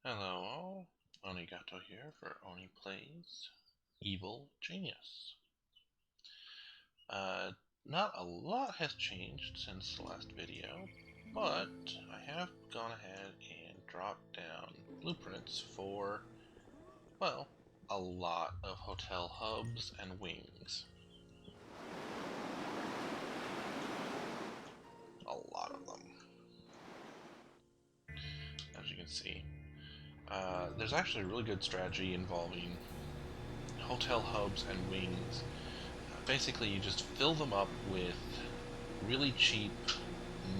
Hello all, Onigato here for Oni Plays Evil Genius. Not a lot has changed since the last video, but I have gone ahead and dropped down blueprints for, well, a lot of hotel hubs and wings. A lot of them. As you can see. There's actually a really good strategy involving hotel hubs and wings. Basically, you just fill them up with really cheap,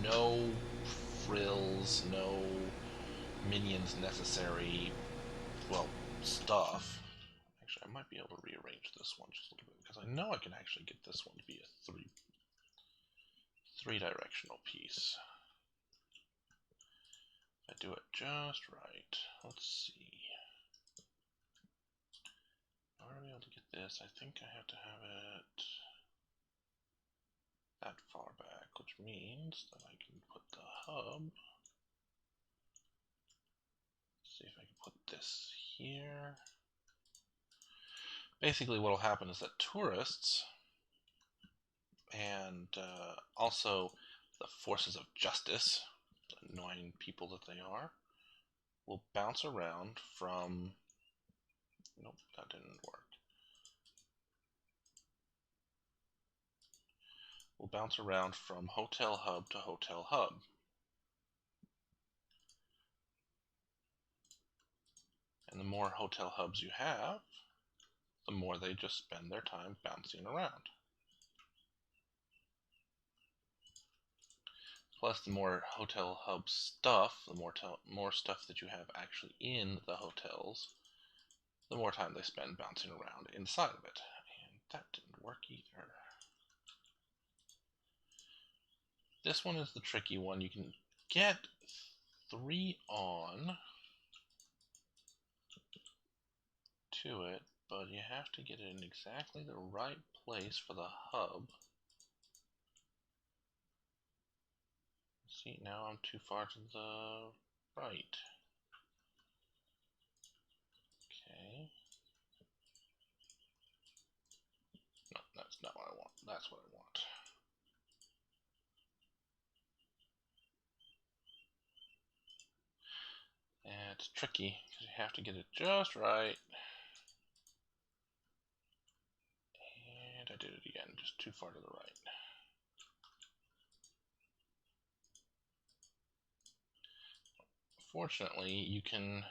no frills, no minions necessary, well, stuff. Actually, I might be able to rearrange this one just a little bit, because I know I can actually get this one to be a three-directional piece. If I do it just right. Let's see. In order to be able to get this, I think I have to have it that far back, which means that I can put the hub. Let's see if I can put this here. Basically, what will happen is that tourists and also the forces of justice, the annoying people that they are, will bounce around from. Nope, that didn't work. Will bounce around from hotel hub to hotel hub. And the more hotel hubs you have, the more they just spend their time bouncing around. Plus, the more hotel hub stuff, the more stuff that you have actually in the hotels, the more time they spend bouncing around inside of it. And that didn't work either. This one is the tricky one. You can get 3 on to it, but you have to get it in exactly the right place for the hub. See, now I'm too far to the right. Okay. No, that's not what I want. That's what I want. And it's tricky because you have to get it just right. And I did it again, just too far to the right. Fortunately, you can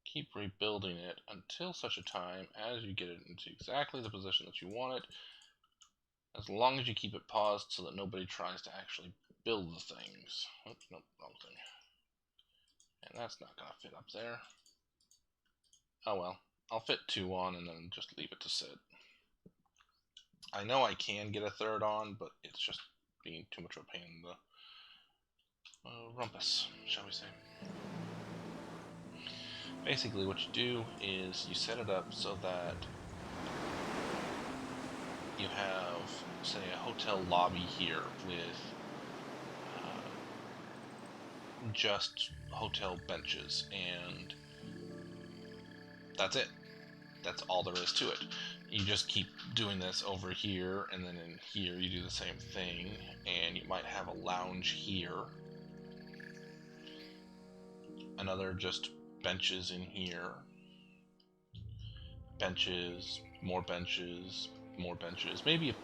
keep rebuilding it until such a time as you get it into exactly the position that you want it, as long as you keep it paused so that nobody tries to actually build the things. Oh, nope, wrong thing. And that's not going to fit up there. Oh well, I'll fit 2 on and then just leave it to sit. I know I can get a 3rd on, but it's just being too much of a pain in the rumpus, shall we say. Basically, what you do is you set it up so that you have, say, a hotel lobby here with just hotel benches, and that's it. That's all there is to it. You just keep doing this over here, and then in here you do the same thing, and you might have a lounge here. Another just benches in here. Benches, more benches, more benches. Maybe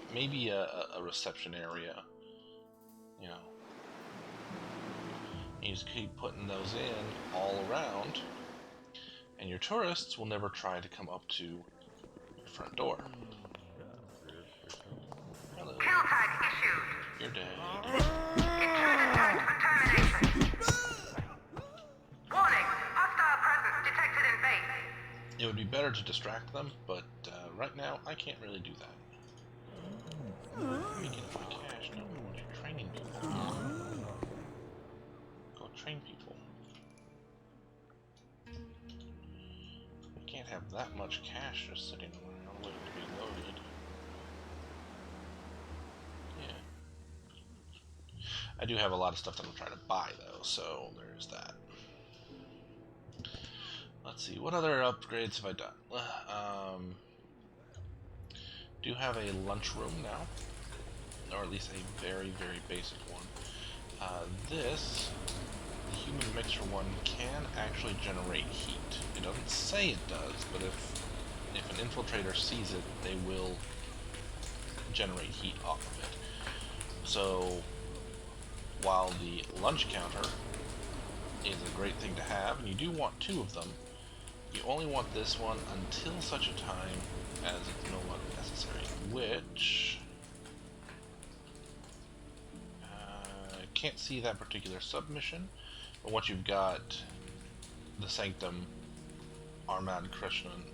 a reception area. You know. You just keep putting those in all around, and your tourists will never try to come up to your front door. Hello. Kill tag issued. You're dead. Intruder tag for termination. Warning, hostile presence detected in base. It would be better to distract them, but right now I can't really do that. Let me get my cash. No, what you're training people. Go train people. You can't have that much cash just sitting around waiting to be loaded. Yeah. I do have a lot of stuff that I'm trying to buy though, so there's that. Let's see, what other upgrades have I done? Do have a lunchroom now, or at least a very, very basic one. This, the human mixer one, can actually generate heat. It doesn't say it does, but if an infiltrator sees it, they will generate heat off of it. So, while the lunch counter is a great thing to have, and you do want 2 of them, you only want this one until such a time as it's no longer necessary, which... I can't see that particular submission, but once you've got the Sanctum, Armad Krishnan,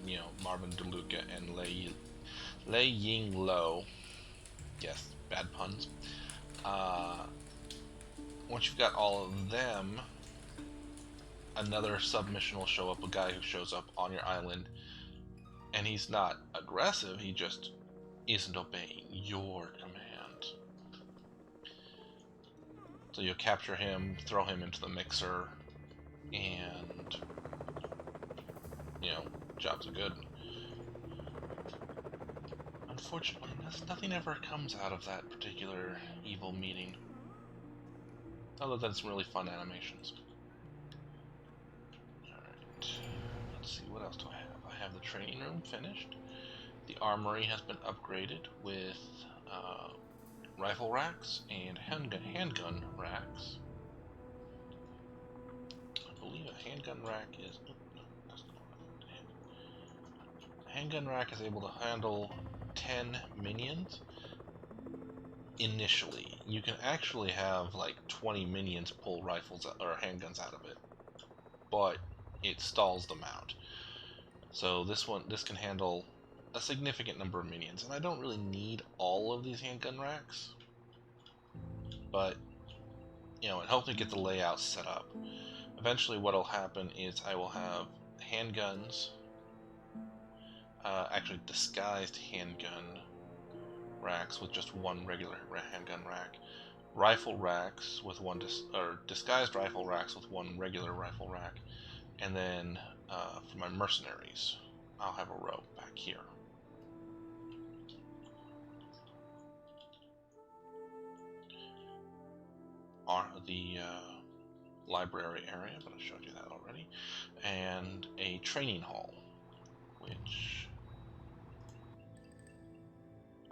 you know, Marvin DeLuca, and Lei Ying Lo, yes, bad puns, once you've got all of them, another submission will show up, a guy who shows up on your island, and he's not aggressive, he just isn't obeying your command. So you'll capture him, throw him into the mixer, and, you know, jobs are good. Unfortunately, nothing ever comes out of that particular evil meeting. Other than some really fun animations. Alright, let's see, what else do I have? I have the training room finished. The armory has been upgraded with rifle racks and handgun racks. I believe a handgun rack is... Oh, no, that's not what I want. Handgun rack is able to handle 10 minions. Initially, you can actually have like 20 minions pull rifles or handguns out of it, but it stalls them out. So this can handle a significant number of minions, and I don't really need all of these handgun racks, but you know, it helps me get the layout set up. Eventually what'll happen is I will have handguns, actually disguised handgun racks with just one regular handgun rack, rifle racks with one disguised rifle racks with one regular rifle rack, and then for my mercenaries, I'll have a row back here. The library area, but I showed you that already, and a training hall, which...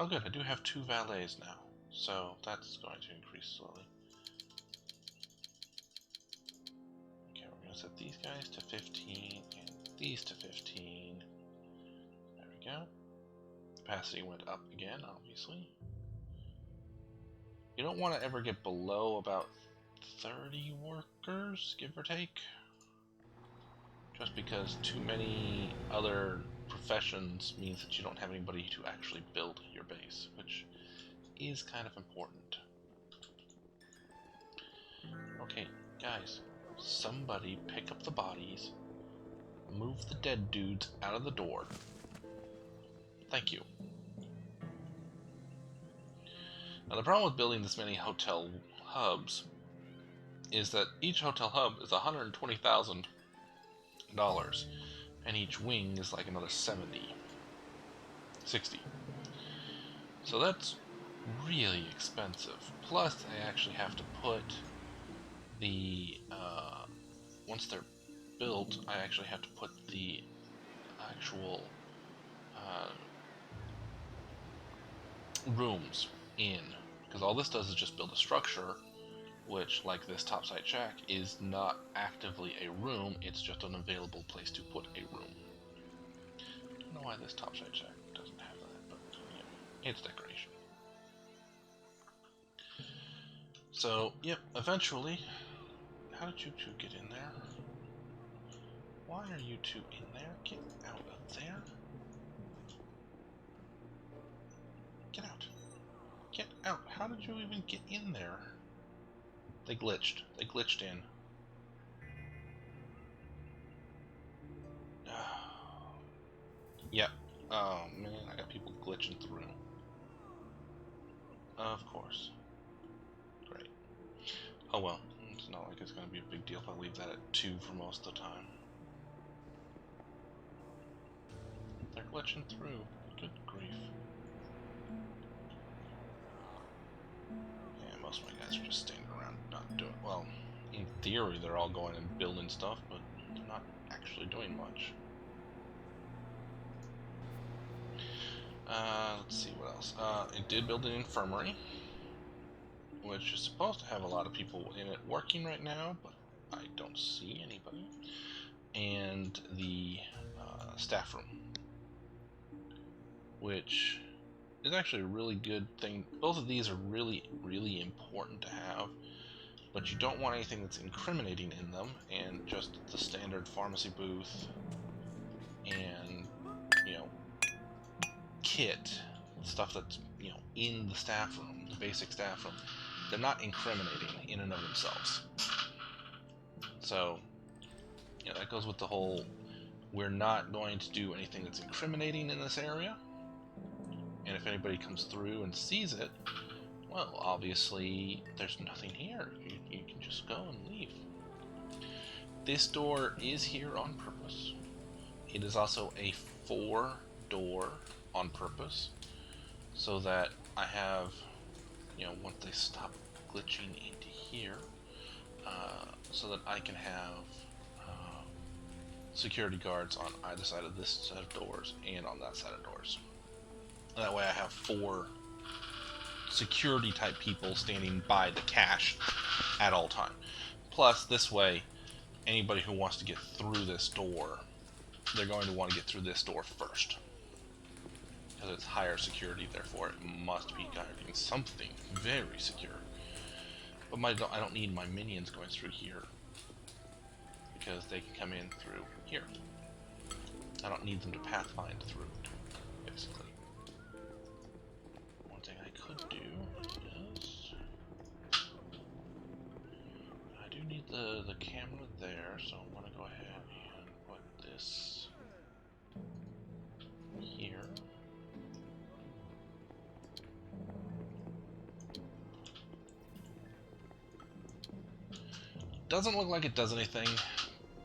Oh good, I do have 2 valets now, so that's going to increase slowly. Okay, we're going to set these guys to 15, and these to 15. There we go. Capacity went up again, obviously. You don't want to ever get below about 30 workers, give or take. Just because too many other professions means that you don't have anybody to actually build your base, which is kind of important. Okay, guys, somebody pick up the bodies, move the dead dudes out of the door. Thank you. Now the problem with building this many hotel hubs is that each hotel hub is $120,000, and each wing is like another 60. So that's really expensive. Plus, I actually have to put the once they're built, I actually have to put the actual rooms in, because all this does is just build a structure, which, like this topside shack, is not actively a room, it's just an available place to put a room. I don't know why this topside shack doesn't have that, but yeah, it's decoration. So, yep, eventually... How did you 2 get in there? Why are you 2 in there? Get out of there. Get out. Get out. How did you even get in there? They glitched. They glitched in. Yep. Oh man, I got people glitching through. Of course. Great. Oh well, it's not like it's going to be a big deal if I leave that at 2 for most of the time. they're glitching through. Good grief. Yeah, most of my guys are just standing around not doing well. In theory, they're all going and building stuff, but they're not actually doing much. Let's see what else. It did build an infirmary, which is supposed to have a lot of people in it working right now, but I don't see anybody. And the staff room, which is actually a really good thing. Both of these are really, really important to have, but you don't want anything that's incriminating in them, and just the standard pharmacy booth and, you know, kit, stuff that's, you know, in the staff room, the basic staff room, they're not incriminating in and of themselves. So, you know, that goes with the whole, we're not going to do anything that's incriminating in this area, and if anybody comes through and sees it, well, obviously there's nothing here. You can just go and leave. This door is here on purpose. It is also a 4-door on purpose, so that I have, you know, once they stop glitching into here, so that I can have security guards on either side of this set of doors and on that side of doors. That way I have 4 security type people standing by the cache at all time. Plus, this way, anybody who wants to get through this door, they're going to want to get through this door first, because it's higher security, therefore it must be guarding something very secure. But I don't need my minions going through here, because they can come in through here. I don't need them to pathfind through it, basically. One thing I could do is, I do need the camera there, so I'm going to go ahead and put this here. Doesn't look like it does anything,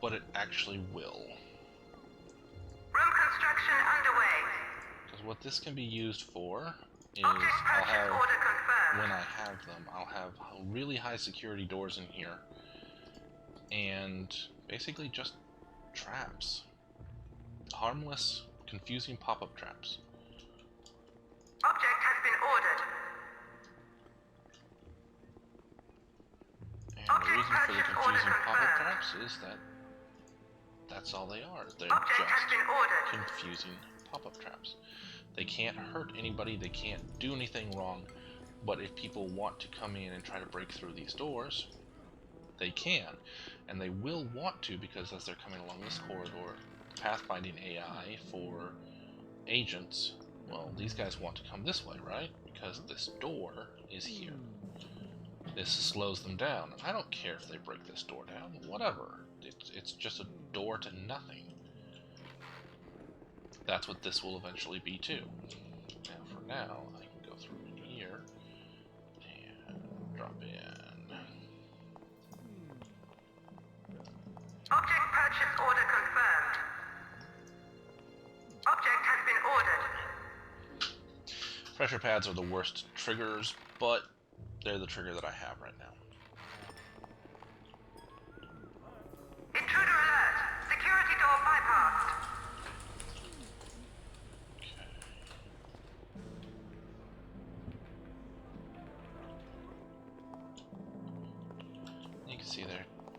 but it actually will. Room construction underway. Because what this can be used for is, Object I'll purchase have, order confirmed. when I have them, I'll have really high security doors in here, and basically just traps. Harmless, confusing pop-up traps. Object has been ordered. And the reason for the confusing pop-up traps is that that's all they are. They're Object has just been ordered. confusing pop-up traps. They can't hurt anybody, they can't do anything wrong, but if people want to come in and try to break through these doors, they can. And they will want to, because as they're coming along this corridor, pathfinding AI for agents, well, these guys want to come this way, right? Because this door is here. This slows them down. I don't care if they break this door down, whatever. It's just a door to nothing. That's what this will eventually be too. Now, for now, I can go through here and drop in. Object purchase order confirmed. Object has been ordered. Pressure pads are the worst triggers, but they're the trigger that I have right now. Intruder alert. Security door bypassed. You can see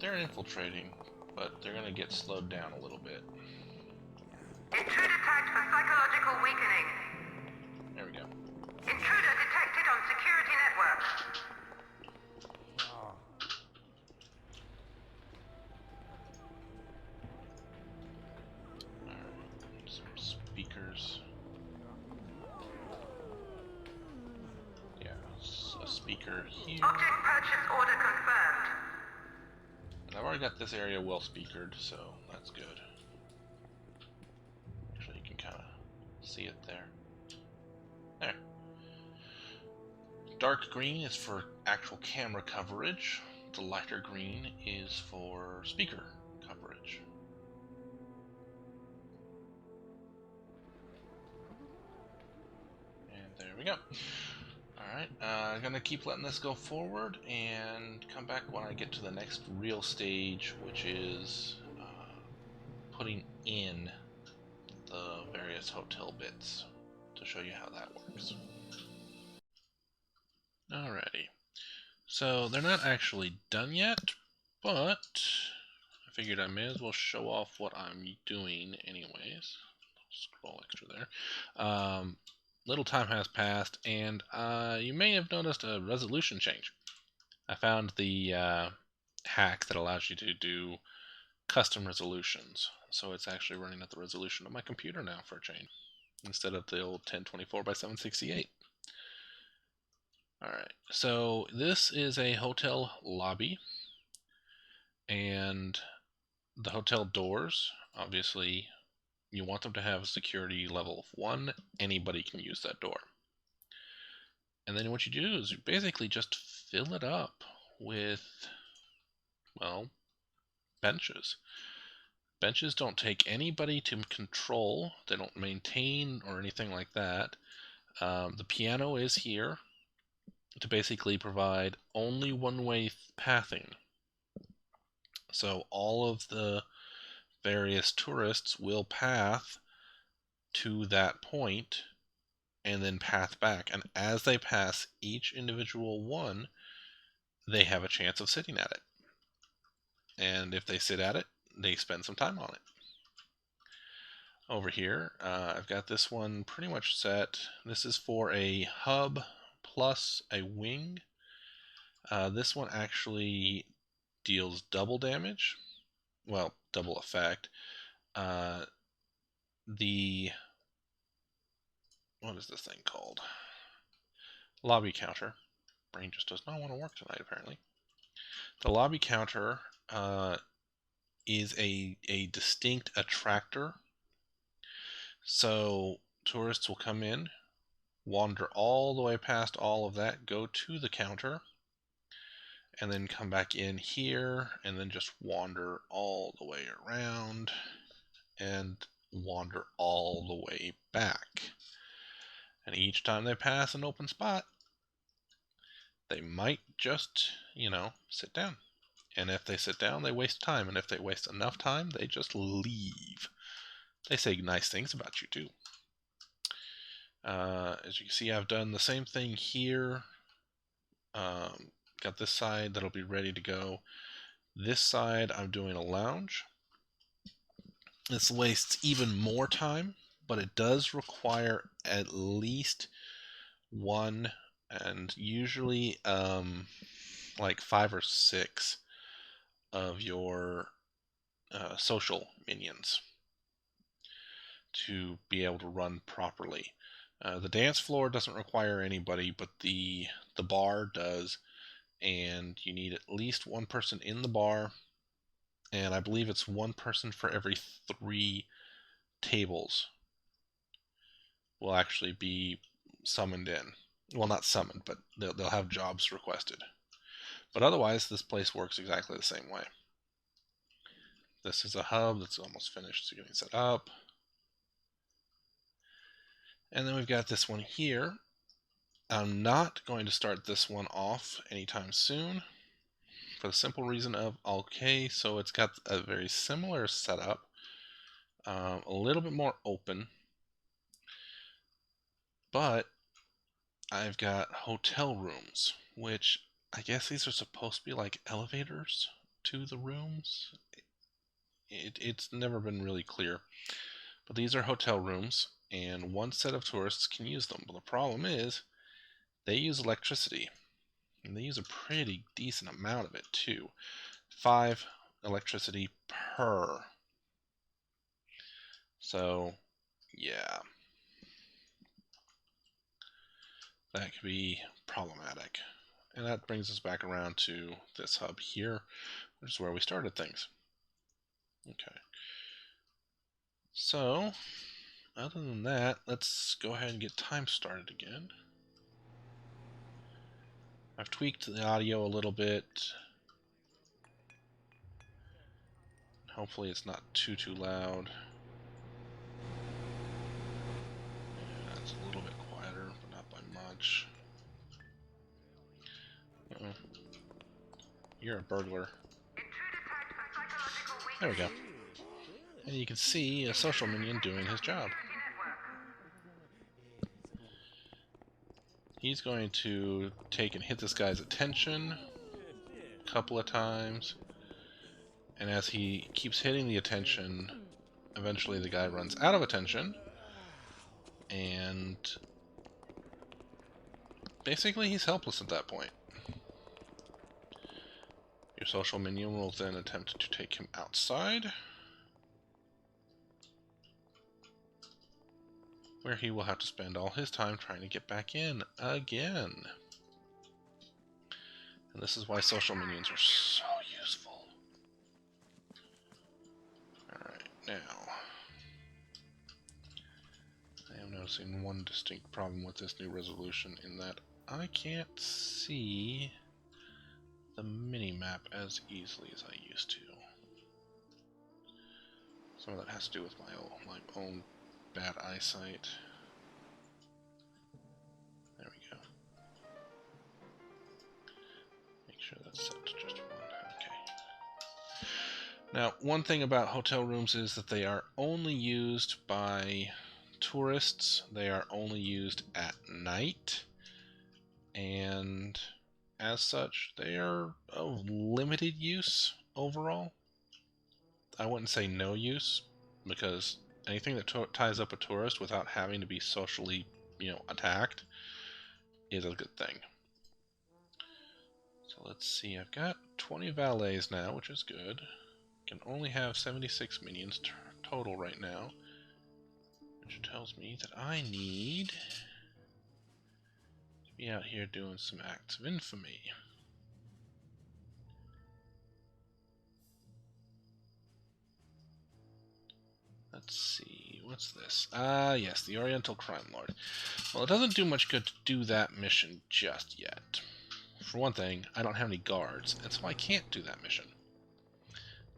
they're infiltrating, but they're going to get slowed down a little bit. Intruder tagged for psychological weakening. There we go. Intruder detected on security network. Alright, some speakers. Yeah, a speaker here. Object purchase order confirmed. And I've already got this area well speakered, so that's good. Actually, you can kind of see it there. There. Dark green is for actual camera coverage. The lighter green is for speaker coverage. we go. Alright, I'm gonna keep letting this go forward and come back when I get to the next real stage, which is putting in the various hotel bits to show you how that works. Alrighty, so they're not actually done yet, but I figured I may as well show off what I'm doing anyways. Scroll extra there. Little time has passed, and you may have noticed a resolution change. I found the hack that allows you to do custom resolutions, so it's actually running at the resolution of my computer now for a change, instead of the old 1024 by 768. Alright, so this is a hotel lobby, and the hotel doors, obviously, you want them to have a security level of 1. Anybody can use that door. And then what you do is you basically just fill it up with, well, benches. Benches don't take anybody to control. They don't maintain or anything like that. The piano is here to basically provide only one-way pathing. So all of the various tourists will path to that point and then path back. And as they pass each individual one, they have a chance of sitting at it. And if they sit at it, they spend some time on it. Over here, I've got this one pretty much set. This is for a hub plus a wing. This one actually deals double damage. Well, double effect. What is this thing called? Lobby counter. Brain just does not want to work tonight, apparently. The lobby counter is a distinct attractor. So tourists will come in, wander all the way past all of that, go to the counter, and then come back in here, and then just wander all the way around, and wander all the way back. And each time they pass an open spot, they might just, sit down. And if they sit down, they waste time. And if they waste enough time, they just leave. They say nice things about you, too. As you can see, I've done the same thing here. Got this side that'll be ready to go. This side, I'm doing a lounge. This wastes even more time, but it does require at least one, and usually like 5 or 6 of your social minions to be able to run properly. The dance floor doesn't require anybody, but the bar does, and you need at least one person in the bar, and I believe it's one person for every 3 tables will actually be summoned in. Well, not summoned, but they'll have jobs requested. But otherwise, this place works exactly the same way. This is a hub that's almost finished, so getting set up. And then we've got this one here. I'm not going to start this one off anytime soon, for the simple reason of, okay, so it's got a very similar setup, a little bit more open, but I've got hotel rooms, which I guess these are supposed to be like elevators to the rooms. It's never been really clear, but these are hotel rooms, and one set of tourists can use them. But the problem is they use electricity, and they use a pretty decent amount of it too. 5 electricity per. So yeah, that could be problematic. And that brings us back around to this hub here, which is where we started things. Okay. So, other than that, let's go ahead and get time started again. I've tweaked the audio a little bit. Hopefully it's not too loud. Yeah, it's a little bit quieter, but not by you're a burglar. Intruder tagged for psychological There we go. weakening. And you can see a social minion doing his job. Security network. He's going to take and hit this guy's attention a couple of times. And as he keeps hitting the attention, eventually the guy runs out of attention. And basically he's helpless at that point. Your social minion will then attempt to take him outside, where he will have to spend all his time trying to get back in again. And this is why social minions are so useful. Alright, now I am noticing one distinct problem with this new resolution in that I can't see the mini-map as easily as I used to. Some of that has to do with my own bad eyesight. There we go. Make sure that's set to just one. Okay. Now, one thing about hotel rooms is that they are only used by tourists. They are only used at night. And as such, they are of limited use overall. I wouldn't say no use, because anything that ties up a tourist without having to be socially, attacked is a good thing. So let's see, I've got 20 valets now, which is good. Can only have 76 minions total right now, which tells me that I need to be out here doing some acts of infamy. Let's see, what's this? Yes, the Oriental Crime Lord. Well, it doesn't do much good to do that mission just yet. For one thing, I don't have any guards, and so I can't do that mission.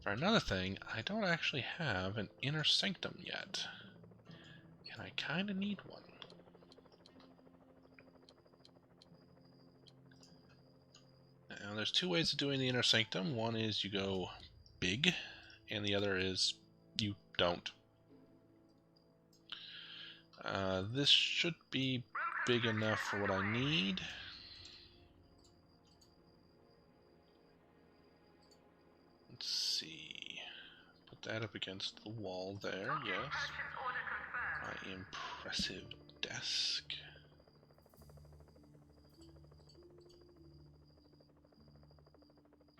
For another thing, I don't actually have an inner sanctum yet, and I kinda need one. Now, there's two ways of doing the inner sanctum. One is you go big, and the other is you don't. This should be big enough for what I need. Let's see. Put that up against the wall there, yes. My impressive desk.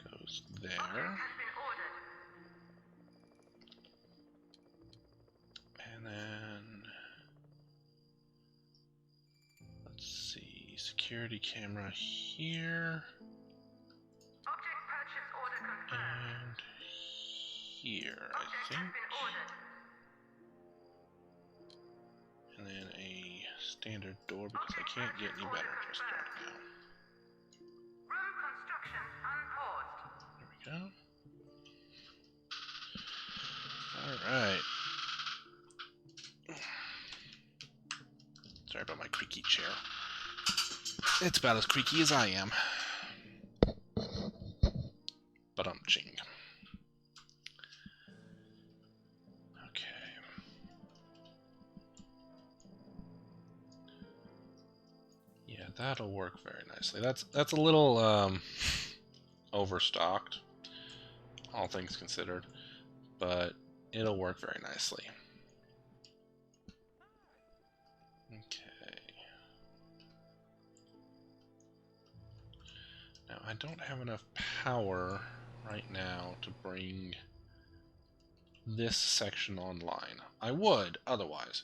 Goes there. And then let's see, security camera here. Object purchase order confirmed. And here, I think. And then a standard door because I can't get any better just right now. Room construction unpaused. There we go. Alright. Sorry about my creaky chair. It's about as creaky as I am. But I'm ching. Okay. Yeah, that'll work very nicely. That's a little overstocked, all things considered, but it'll work very nicely. Okay. Now, I don't have enough power right now to bring this section online. I would, otherwise.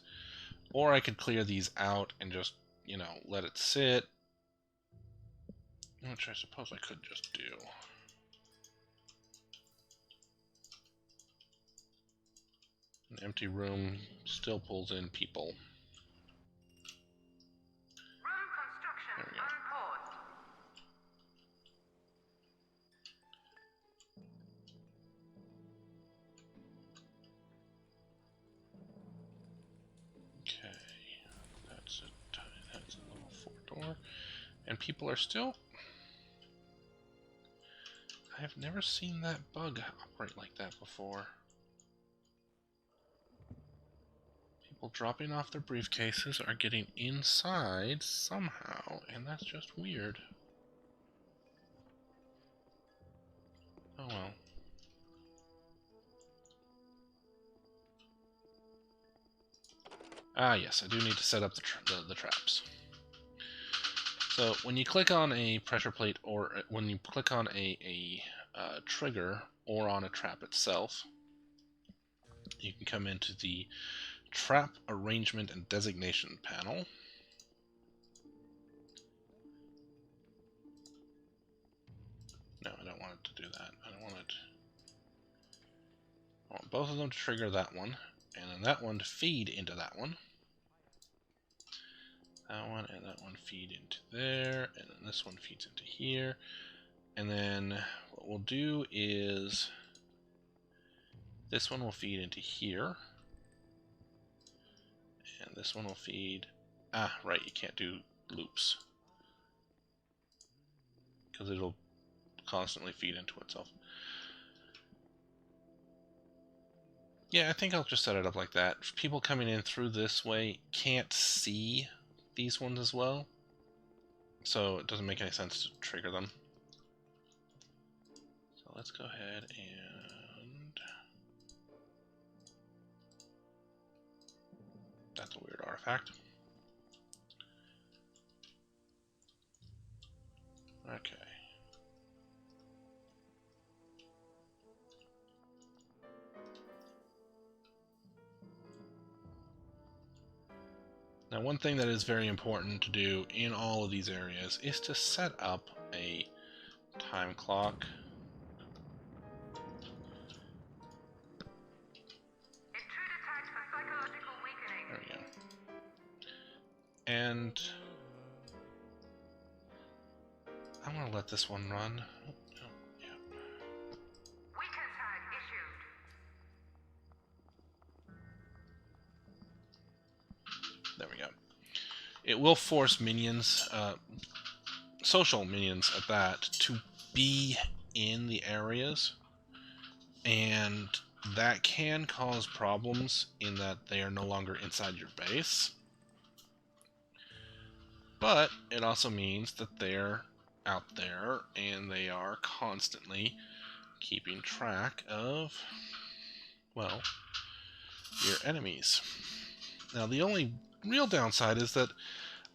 Or I could clear these out and just, let it sit. Which I suppose I could just do. An empty room still pulls in people. Room construction unpaused. Okay, that's a level 4 door, and people are still. I I've never seen that bug operate like that before. People dropping off their briefcases are getting inside somehow, and that's just weird. Oh well. Ah yes, I do need to set up the traps. So when you click on a pressure plate, or when you click on a trigger, or on a trap itself, you can come into the Trap Arrangement and Designation panel. No, I don't want it to do that. I don't want it... I want both of them to trigger that one, and then that one to feed into that one. That one and that one feed into there, and then this one feeds into here. And then what we'll do is this one will feed into here, and this one will feed... Ah, right, you can't do loops, because it'll constantly feed into itself. Yeah, I think I'll just set it up like that. People coming in through this way can't see these ones as well, so it doesn't make any sense to trigger them. So let's go ahead and... That's a weird artifact. Okay. Now, one thing that is very important to do in all of these areas is to set up a time clock. Intruder tagged for psychological weakening. There we go. And I'm going to let this one run. Oh, yeah. Weaken tag issued. There we go. It will force minions, social minions at that, to be in the areas, and that can cause problems in that they are no longer inside your base. But it also means that they're out there and they are constantly keeping track of, well, your enemies. Now, the only real downside is that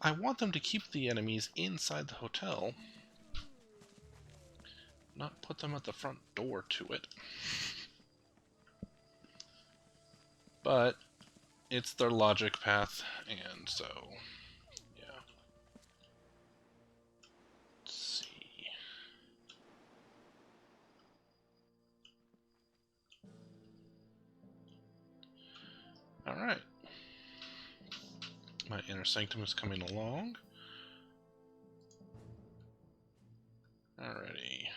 I want them to keep the enemies inside the hotel, not put them at the front door to it. But it's their logic path, and so, yeah. Let's see. Alright. My inner sanctum is coming along. Alrighty.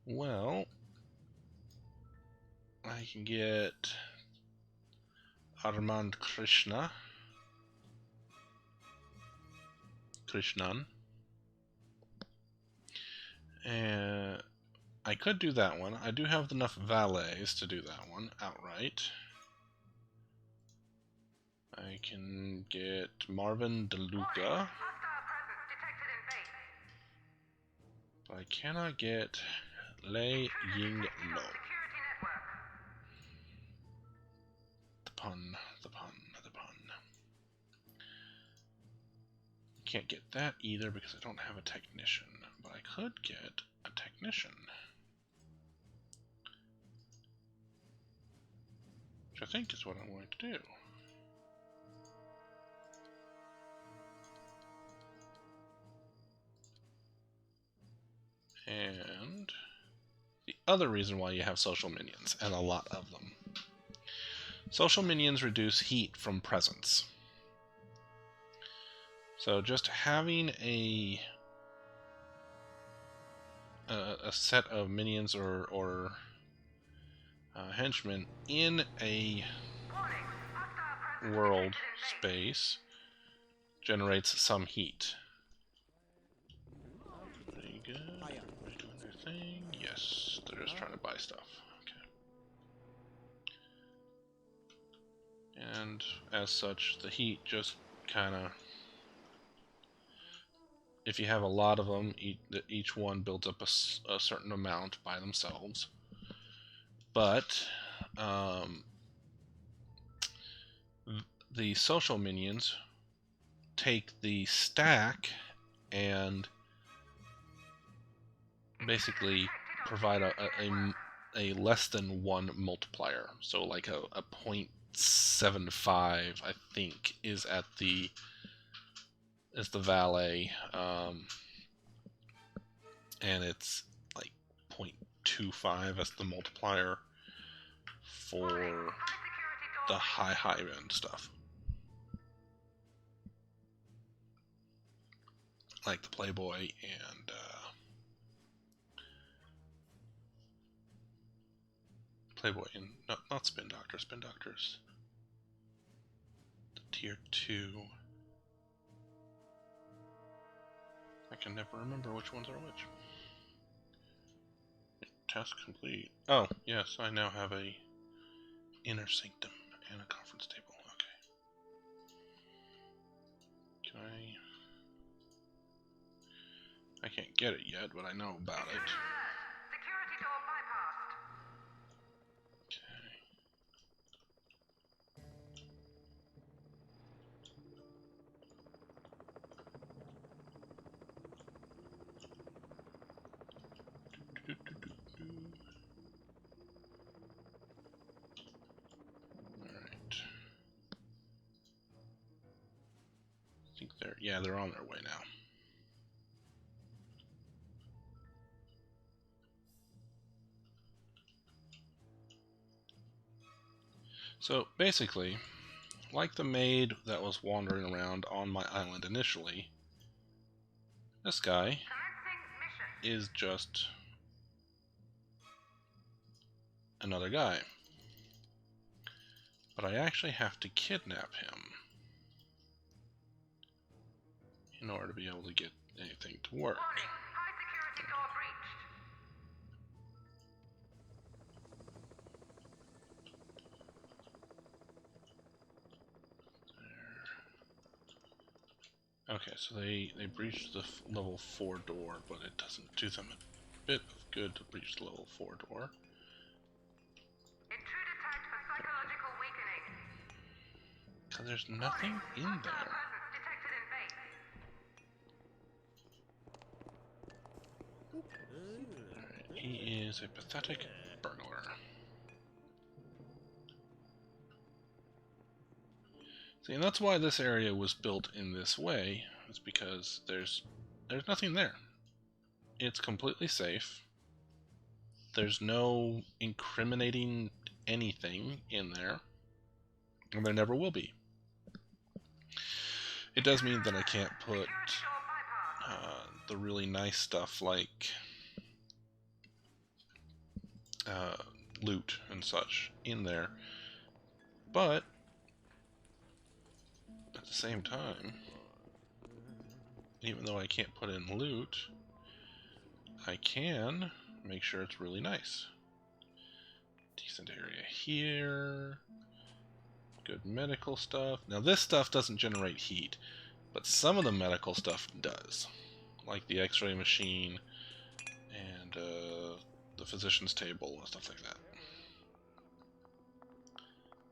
Well, I can get Armand Krishnan. And I could do that one. I do have enough valets to do that one outright. I can get Marvin DeLuca. But I cannot get Lei Ying Lo. The pun. Can't get that either because I don't have a technician. But I could get a technician, which I think is what I'm going to do. And the other reason why you have social minions, and a lot of them. Social minions reduce heat from presence. So just having a set of minions or henchmen in a world space generates some heat. good? Hiya. Everybody doing their thing? Yes, they're just trying to buy stuff. Okay. And as such, the heat just kind of... If you have a lot of them, each one builds up a certain amount by themselves. But the social minions take the stack and basically provide a less than 1 multiplier. So like a 0.75, I think, is the valet, and it's like 0.25 as the multiplier for the high end stuff, like the Playboy and not Spin Doctor. Spin Doctor's the tier 2. I can never remember which ones are which. Task complete. Oh, yes, I now have a inner sanctum and a conference table. Okay. Can I can't get it yet, but I know about it. Security door bypassed. Alright. I think they're on their way now. So basically, like the maid that was wandering around on my island initially, this guy is just another guy. But I actually have to kidnap him in order to be able to get anything to work. Warning, high security door breached. Okay, so they breached the level 4 door, but it doesn't do them a bit of good to breach the level 4 door. Intruder tagged for psychological weakening. Because there's nothing in there. Presence detected in base. Alright, he is a pathetic burglar. See, and that's why this area was built in this way. It's because there's nothing there. It's completely safe. There's no incriminating anything in there, and there never will be. It does mean that I can't put the really nice stuff like loot and such in there, but at the same time, even though I can't put in loot, I can make sure it's really nice. Decent area here. Good medical stuff. Now this stuff doesn't generate heat, but some of the medical stuff does. Like the x-ray machine and the physician's table and stuff like that.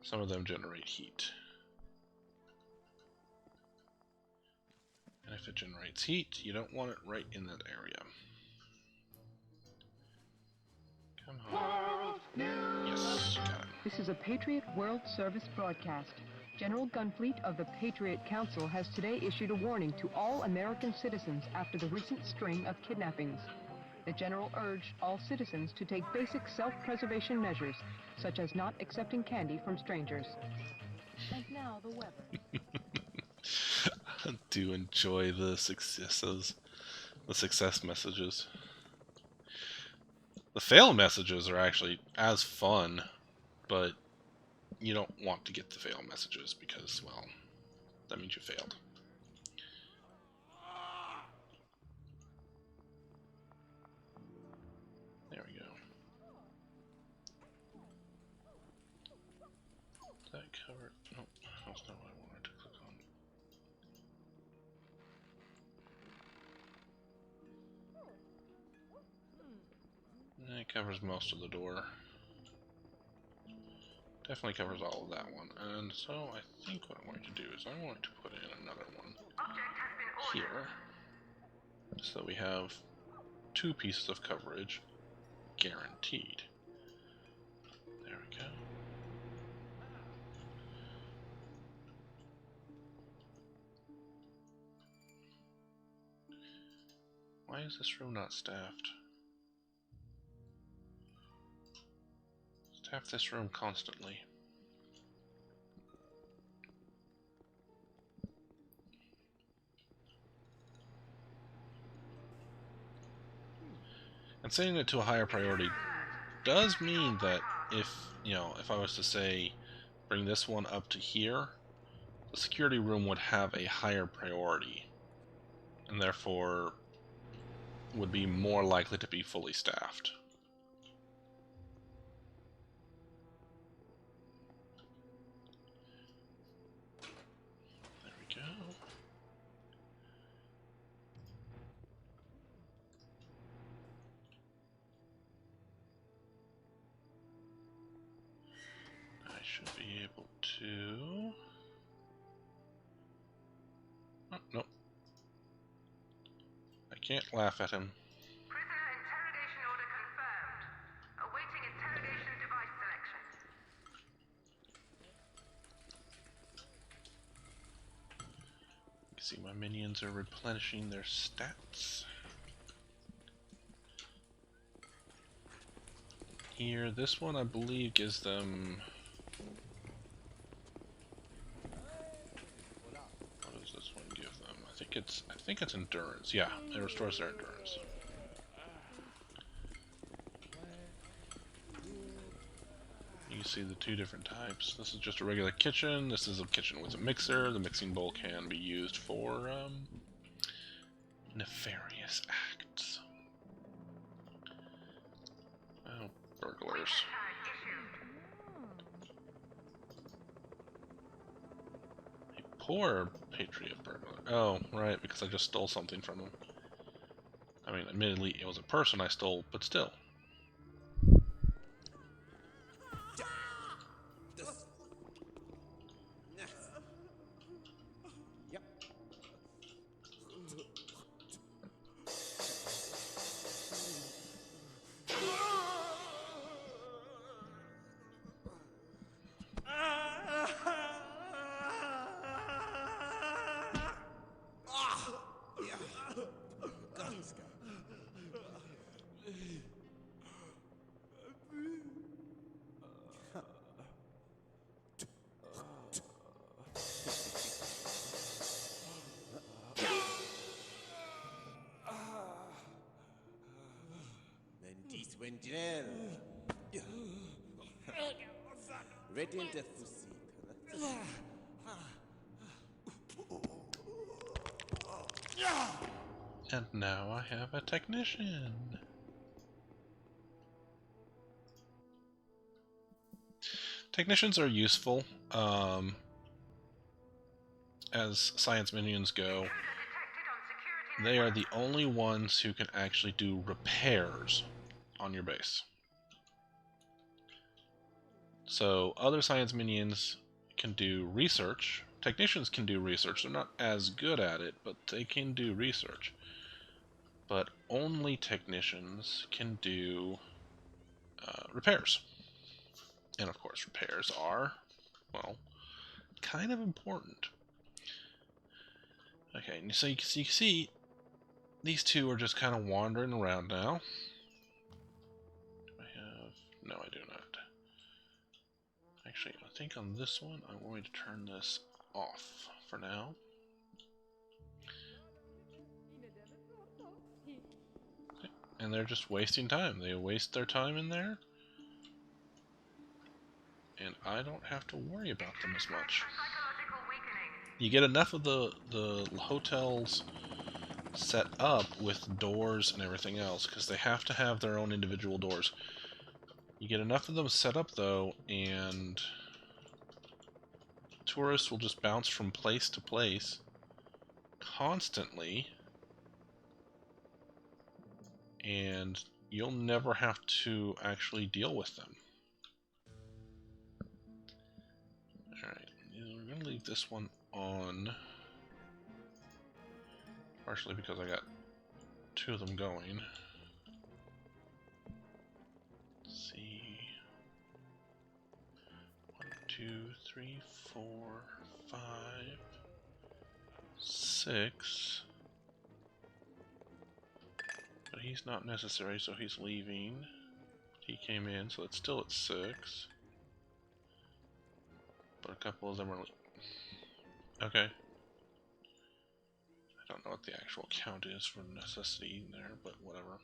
Some of them generate heat. And if it generates heat, you don't want it right in that area. Come on. Yes, got it. This is a Patriot World Service broadcast. General Gunfleet of the Patriot Council has today issued a warning to all American citizens after the recent string of kidnappings. The General urged all citizens to take basic self-preservation measures, such as not accepting candy from strangers. And now the weather. I do enjoy the success messages. The fail messages are actually as fun, but you don't want to get the fail messages because, well, that means you failed. that cover? Nope, that's not what I wanted to click on. It covers most of the door. Definitely covers all of that one. And so I think what I'm going to do is I want to put in another one here. So we have 2 pieces of coverage guaranteed. There we go. Why is this room not staffed? Staff this room constantly. And setting it to a higher priority does mean that if I was to say bring this one up to here, the security room would have a higher priority and therefore would be more likely to be fully staffed. There we go. I should be able to... Oh, nope. I can't laugh at him. Prisoner interrogation order confirmed. Awaiting interrogation device selection. You can see my minions are replenishing their stats. Here, this one I believe gives them... What does this one give them? I think it's endurance. Yeah, it restores their endurance. You can see the 2 different types. This is just a regular kitchen. This is a kitchen with a mixer. The mixing bowl can be used for nefarious acts. Oh, burglars. A poor patriot burglar. Oh, right, because I just stole something from him. I mean, admittedly, it was a person I stole, but still. And now I have a technician. Technicians are useful as science minions go. They are the only ones who can actually do repairs on your base. So other science minions can do research. Technicians can do research. They're not as good at it, but they can do research. But only technicians can do repairs. And of course, repairs are, well, kind of important. Okay, so you can see these 2 are just kind of wandering around now. Do I have... No, I do not. Actually, I think on this one, I'm going to turn this off for now. Okay. And they're just wasting time. They waste their time in there. And I don't have to worry about them as much. You get enough of the hotels set up with doors and everything else, because they have to have their own individual doors. You get enough of them set up, though, and tourists will just bounce from place to place constantly, and you'll never have to actually deal with them. Alright, we're going to leave this one on, partially because I got 2 of them going. Let's see. 1, 2, 3, 4, 5, 6. But he's not necessary, so he's leaving. He came in, so it's still at 6. But a couple of them are okay. I don't know what the actual count is for necessity in there, but whatever.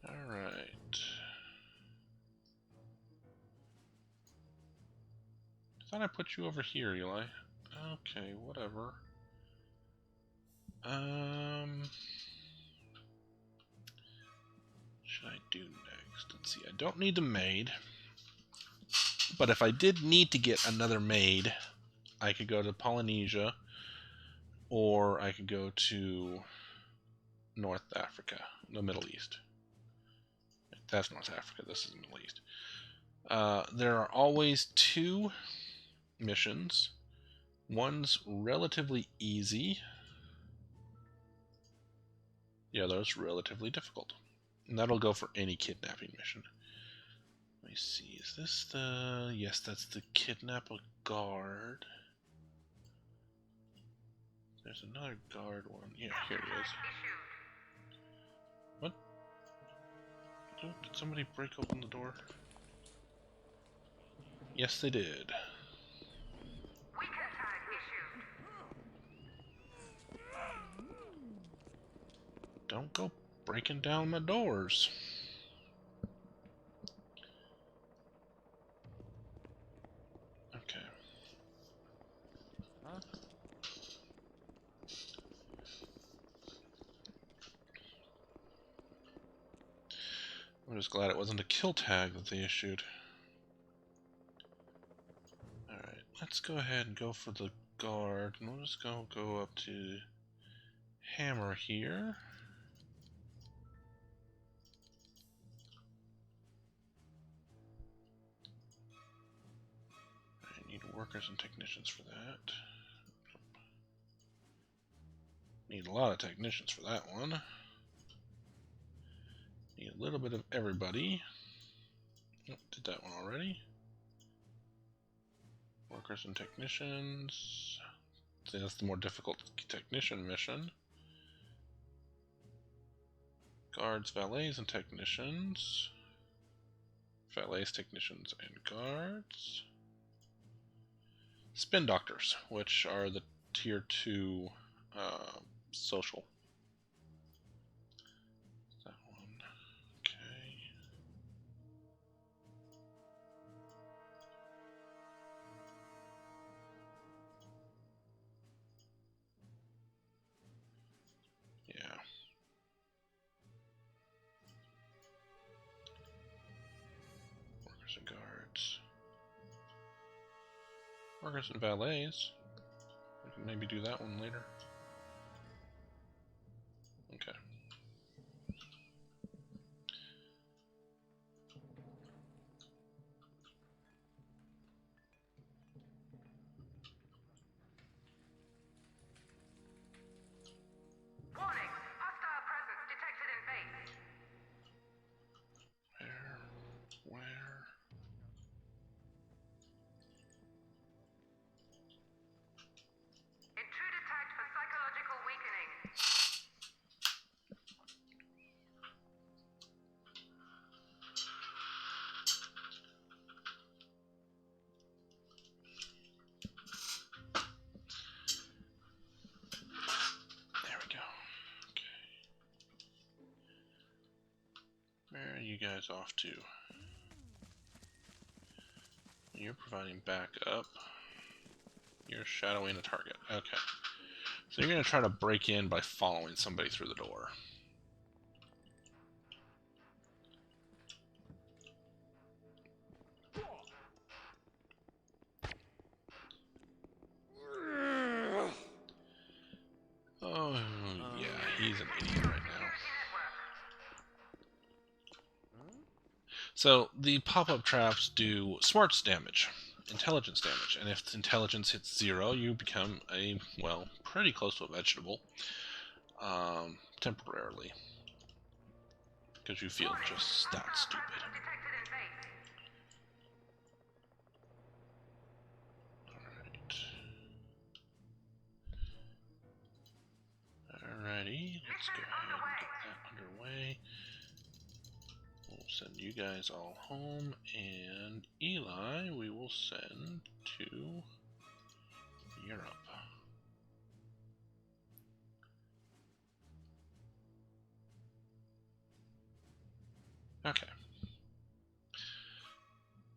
Alright. I thought I put you over here, Eli. Okay, whatever. Should I do next? Let's see, I don't need a maid. But if I did need to get another maid, I could go to Polynesia, or I could go to North Africa, the Middle East. That's North Africa, this is the Middle East. There are always 2 missions. One's relatively easy. The other's relatively difficult. And that'll go for any kidnapping mission. Let me see, is this the... Yes, that's the kidnap a guard. There's another guard one. Yeah, here it is. What? Did somebody break open the door? Yes, they did. Weaker tag issued. Don't go breaking down my doors. Okay. I'm just glad it wasn't a kill tag that they issued. Alright, let's go ahead and go for the guard, and we'll just go up to Hammer here. I need workers and technicians for that. Need a lot of technicians for that one. Need a little bit of everybody. Oh, did that one already. Workers and technicians. See, that's the more difficult technician mission. Guards, valets, and technicians. Valets, technicians, and guards. Spin doctors, which are the tier 2 social. That one. Okay. Yeah. Workers and guards. Workers and valets. We can maybe do that one later. Okay. Warning! Hostile presence detected in base. Where? Intruder tagged for psychological weakening. There we go. Okay. Where are you guys off to? You're providing backup. You're shadowing a target. Okay. So you're going to try to break in by following somebody through the door. So the pop-up traps do smarts damage, intelligence damage, and if intelligence hits 0, you become a, well, pretty close to a vegetable, temporarily, because you feel just that stupid. Alrighty, let's go ahead and get that underway. We'll send you guys all home, and Eli we will send to Europe. Okay.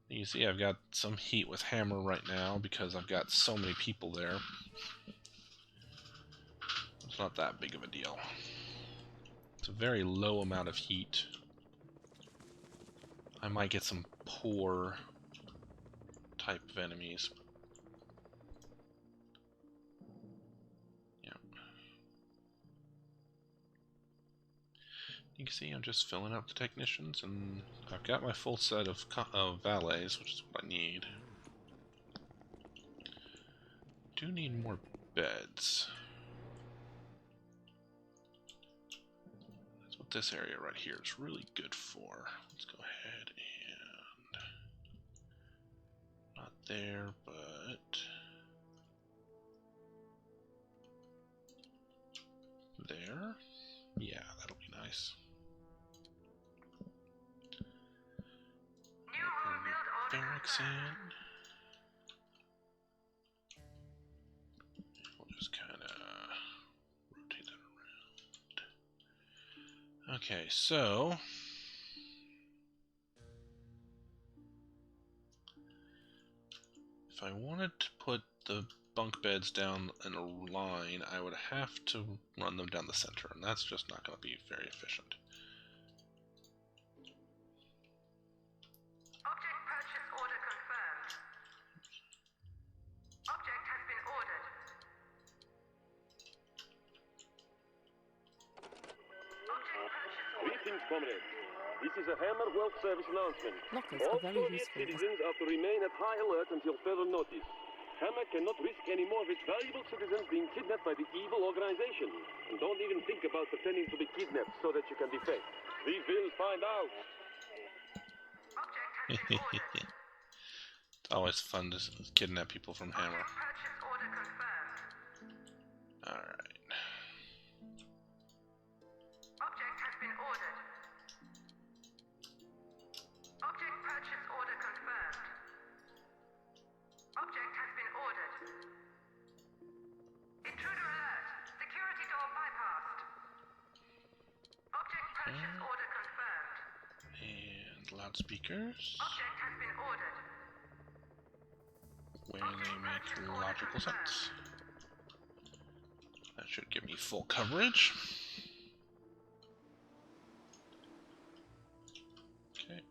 You see I've got some heat with Hammer right now because I've got so many people there. It's not that big of a deal. It's a very low amount of heat. I might get some poor type of enemies. Yep. You can see I'm just filling up the technicians, and I've got my full set of valets, which is what I need. Do need more beds. That's what this area right here is really good for. Let's go ahead and... not there, but... there? Yeah, that'll be nice. Barracks in. We'll just kind of rotate that around. Okay, so if I wanted to put the bunk beds down in a line, I would have to run them down the center, and that's just not going to be very efficient. Object purchase order confirmed. Object has been ordered. Object purchase order. Greetings, comrades. This is a Hammer World Service announcement. Lockers All are very Soviet useful. citizens are to remain at high alert until further notice. Hammer cannot risk any more of its valuable citizens being kidnapped by the evil organization. And don't even think about pretending to be kidnapped so that you can defect. We will find out. Object has been ordered. It's always fun to kidnap people from Hammer. Object purchase order confirmed. Alright. Object has been ordered. Object purchase order confirmed. Object has been ordered. Intruder alert. Security door bypassed. Object purchase order confirmed. And loudspeakers, Object has been ordered. when they make logical sense. That should give me full coverage. Okay.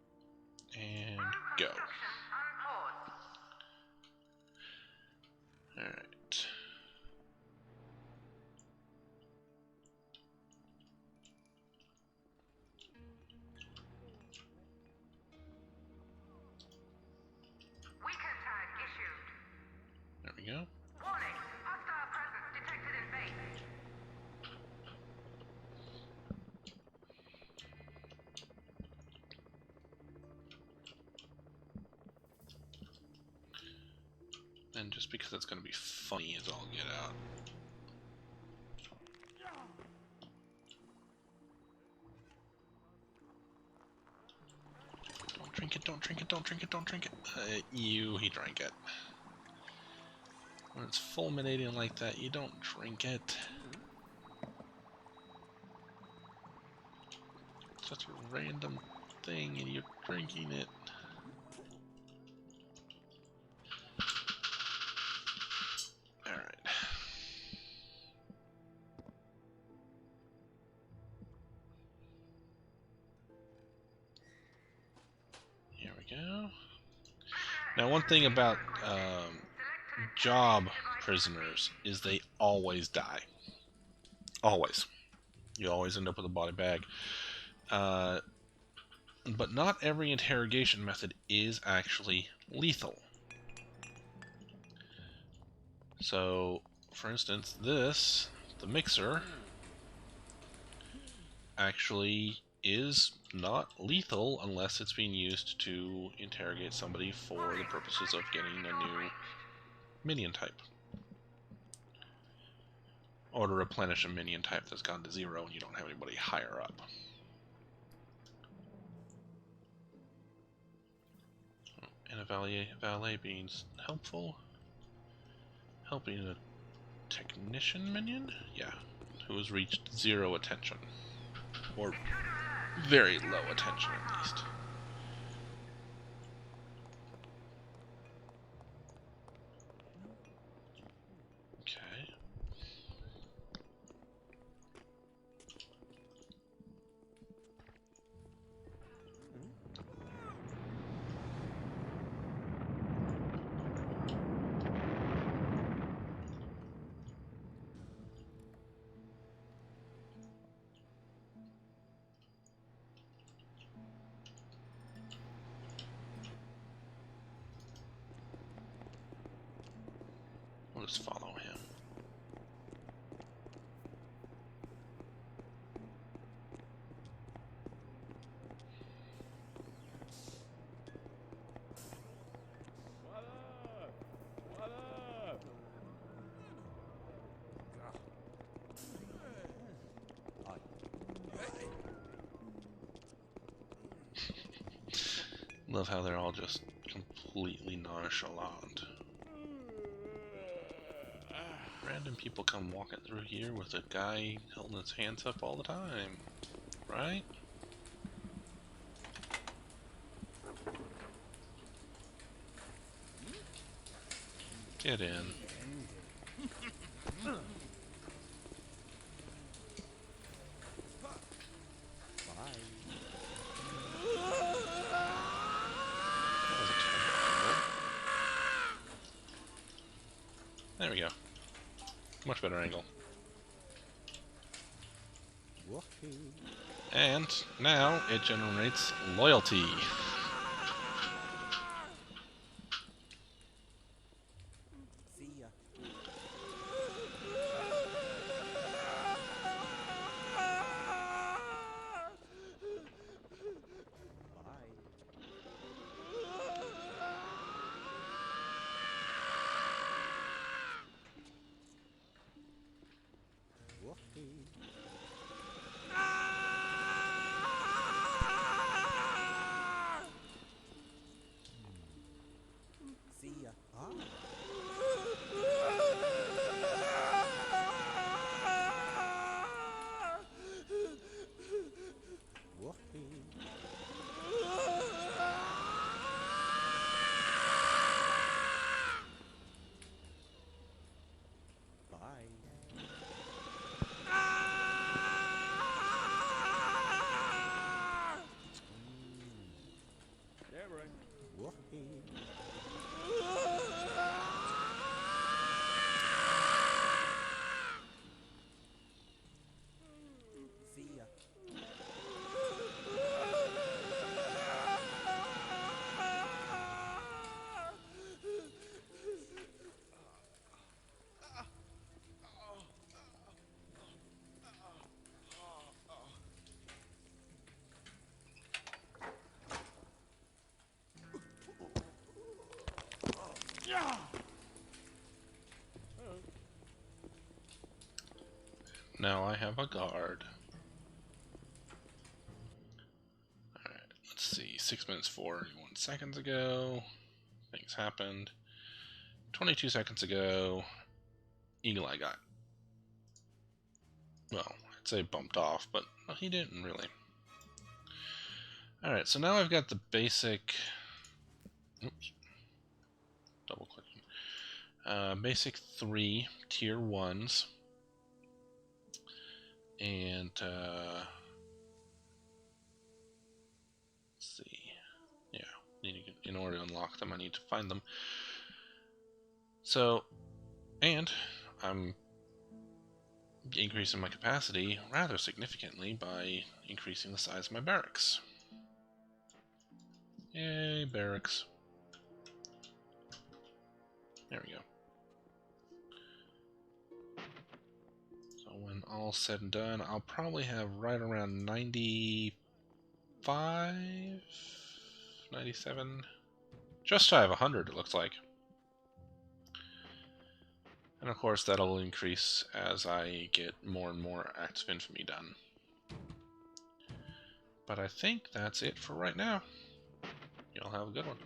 And go. Construction unpaused. Alright. Weaker tag issued. There we go. Warning. Hostile presence detected in base. And just because it's going to be funny is all get out. Don't drink it, don't drink it, don't drink it, don't drink it. He drank it. When it's fulminating like that, you don't drink it. Such a random thing and you're drinking it. Alright. Here we go. Now one thing about job prisoners is they always die. Always. You always end up with a body bag. But not every interrogation method is actually lethal. So, for instance, the mixer, actually is not lethal unless it's being used to interrogate somebody for the purposes of getting a new minion type. Or to replenish a minion type that's gone to 0 and you don't have anybody higher up. And a valet being helpful. Helping a technician minion? Yeah. Who has reached 0 attention. Or very low attention, at least. Okay. We'll just follow him. Love how they're all just completely nonchalant. Random people come walking through here with a guy holding his hands up all the time, right? Get in. There we go. Much better angle. And now it generates loyalty. Now I have a guard. Alright, let's see. 6 minutes 41 seconds ago. Things happened. 22 seconds ago. Eagle Eye got, well, I'd say bumped off, but he didn't really. Alright, so now I've got the basic... Oops. Double clicking. Basic 3 tier 1s. And, let's see. Yeah, in order to unlock them, I need to find them. So, and I'm increasing my capacity rather significantly by increasing the size of my barracks. Yay, barracks. There we go. So when all's said and done, I'll probably have right around 95, 97, just shy of 100 it looks like. And of course that'll increase as I get more and more Acts of Infamy done. But I think that's it for right now. Y'all have a good one.